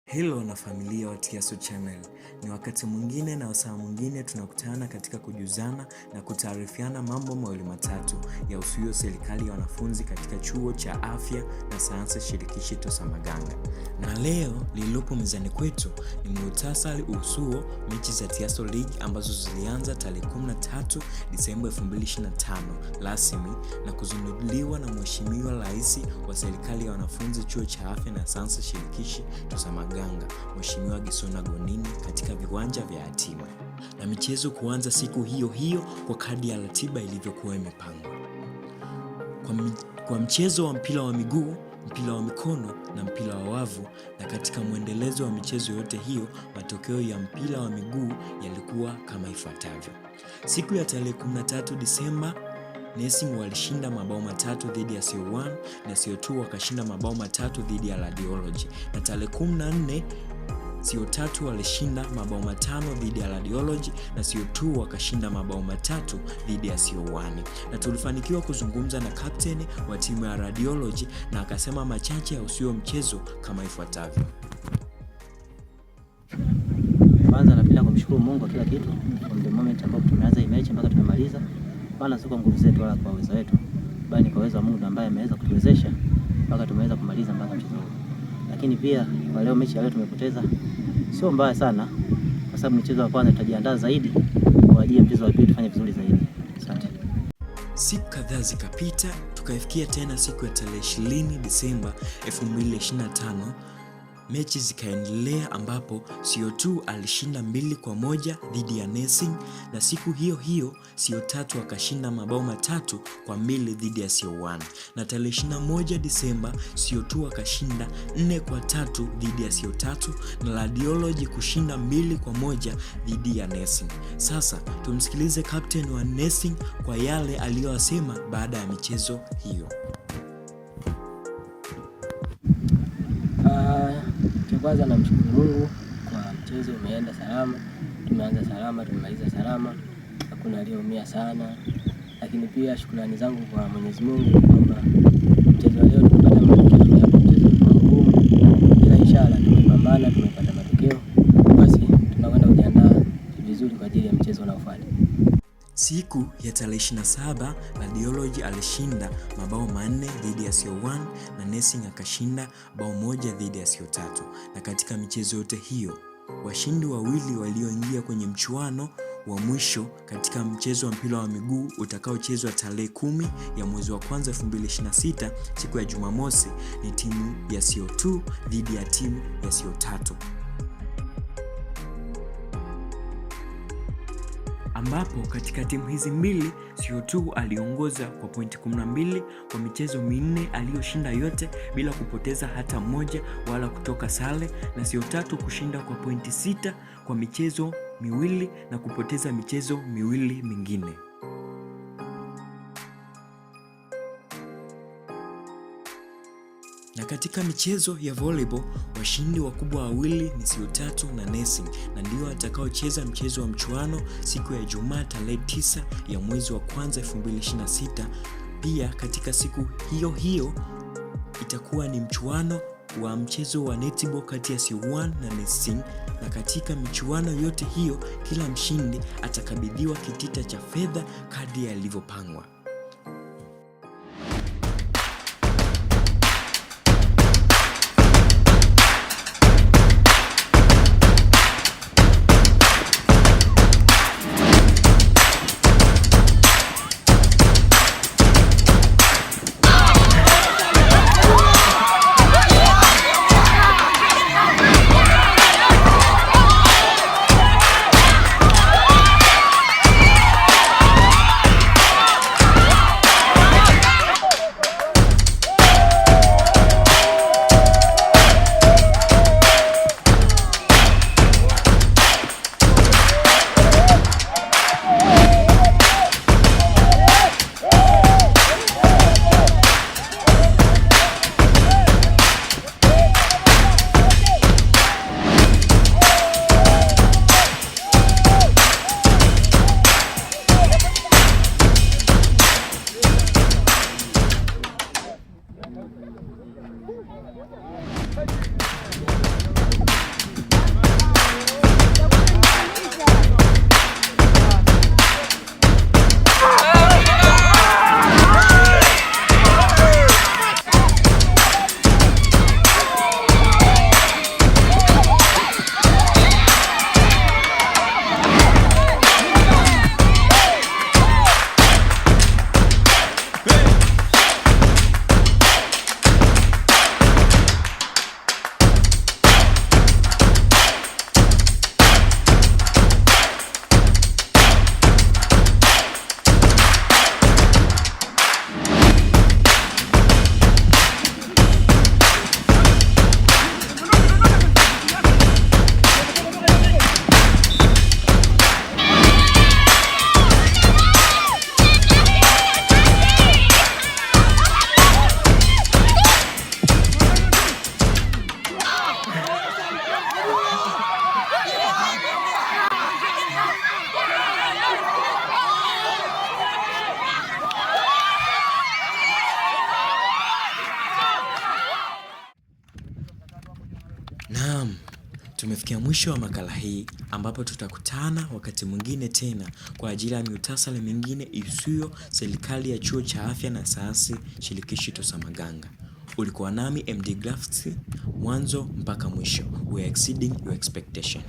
Hello na familia wa Tiaso Channel. Ni wakati mwingine na wasaa mwingine tunakutana katika kujuzana na kutaarifiana mambo mawili matatu ya usuyo serikali ya wanafunzi katika chuo cha afya na sayansi shirikishi Tosamaganga. Na leo lililopo mezani kwetu ni muhtasari usuo mechi za Tiaso League ambazo zilianza tarehe 13 Disemba 2025 rasmi na kuzinduliwa na Mheshimiwa Rais wa serikali ya wanafunzi chuo cha afya na sayansi shirikishi Tosamaganga, Mheshimiwa Gisona Gonini katika viwanja vya Yatima, na michezo kuanza siku hiyo hiyo kwa kadi ya ratiba ilivyokuwa imepangwa. Kwa mchezo wa mpira wa miguu, mpira wa mikono na mpira wa wavu, na katika mwendelezo wa michezo yote hiyo, matokeo ya mpira wa miguu yalikuwa kama ifuatavyo. Siku ya tarehe 13 Disemba, Nursing walishinda mabao 3 dhidi ya CO1 na CO2 wakashinda mabao 3 dhidi ya Radiology. Na tarehe 14 CO3 walishinda mabao 5 dhidi ya Radiology na CO2 wakashinda mabao 3 dhidi ya CO1. Na tulifanikiwa kuzungumza na captain wa timu ya Radiology na akasema machache ya usio mchezo kama ifuatavyo. Kwanza napenda kumshukuru Mungu kwa kila kitu. From the moment ambapo tumeanza hii mechi mpaka tumemaliza, wala sio kwa nguvu zetu wala kwa uwezo wetu, bali kwa uwezo wa Mungu ambaye ameweza kutuwezesha mpaka tumeweza kumaliza mpaka mchezo huu. Lakini pia kwa leo mechi ya leo tumepoteza, sio mbaya sana, kwa sababu mchezo wa kwanza tutajiandaa zaidi kwa ajili ya mchezo wa pili tufanye vizuri zaidi. Asante. Siku kadhaa zikapita, tukaifikia tena siku ya tarehe 20 Disemba 2025. Mechi zikaendelea ambapo CO2 alishinda 2-1 dhidi ya Nursing, na siku hiyo hiyo CO3 akashinda mabao 3-2 dhidi ya CO1. Na tarehe 21 Disemba CO2 akashinda 4-3 dhidi ya CO3 na Radiology kushinda 2-1 dhidi ya Nursing. Sasa tumsikilize captain wa Nursing kwa yale aliyosema baada ya michezo hiyo. Kwanza namshukuru Mungu kwa mchezo umeenda salama, tumeanza salama, tumemaliza salama, hakuna aliyeumia sana. Lakini pia shukrani zangu kwa Mwenyezi Mungu kwamba mchezo leo tumepata matokeo ya mchezo mgumu, ila inshallah tumepambana, tumepata matokeo, basi tunakwenda kujiandaa vizuri kwa ajili ya mchezo unaofuata. Siku ya tarehe 27 Radiology alishinda mabao 4 dhidi ya CO1 na Nursing akashinda bao 1 dhidi ya CO3. Na katika michezo yote hiyo, washindi wawili walioingia kwenye mchuano wa mwisho katika mchezo wa mpira wa miguu utakaochezwa tarehe 10 ya mwezi wa kwanza 2026 siku ya Jumamosi ni timu ya CO2 dhidi ya timu ya CO3, ambapo katika timu hizi mbili CO2 aliongoza kwa pointi 12 kwa michezo 4 aliyoshinda yote bila kupoteza hata moja wala kutoka sare, na CO3 kushinda kwa pointi 6 kwa michezo 2 na kupoteza michezo 2 mingine. Na katika michezo ya volleyball, washindi wakubwa wawili ni CO3 na Nursing, na ndio atakaocheza mchezo wa mchuano siku ya Ijumaa tarehe 9 ya mwezi wa kwanza 2026. Pia katika siku hiyo hiyo itakuwa ni mchuano wa mchezo wa netball kati ya CO1 na Nursing, na katika michuano yote hiyo kila mshindi atakabidhiwa kitita cha fedha kadri yalivyopangwa. Tumefikia mwisho wa makala hii ambapo tutakutana wakati mwingine tena kwa ajili ya miutasari mingine isiyo serikali ya Chuo cha Afya na Sayansi Shirikishi Tosamaganga. Ulikuwa nami MD Grafts mwanzo mpaka mwisho. We are exceeding your expectation.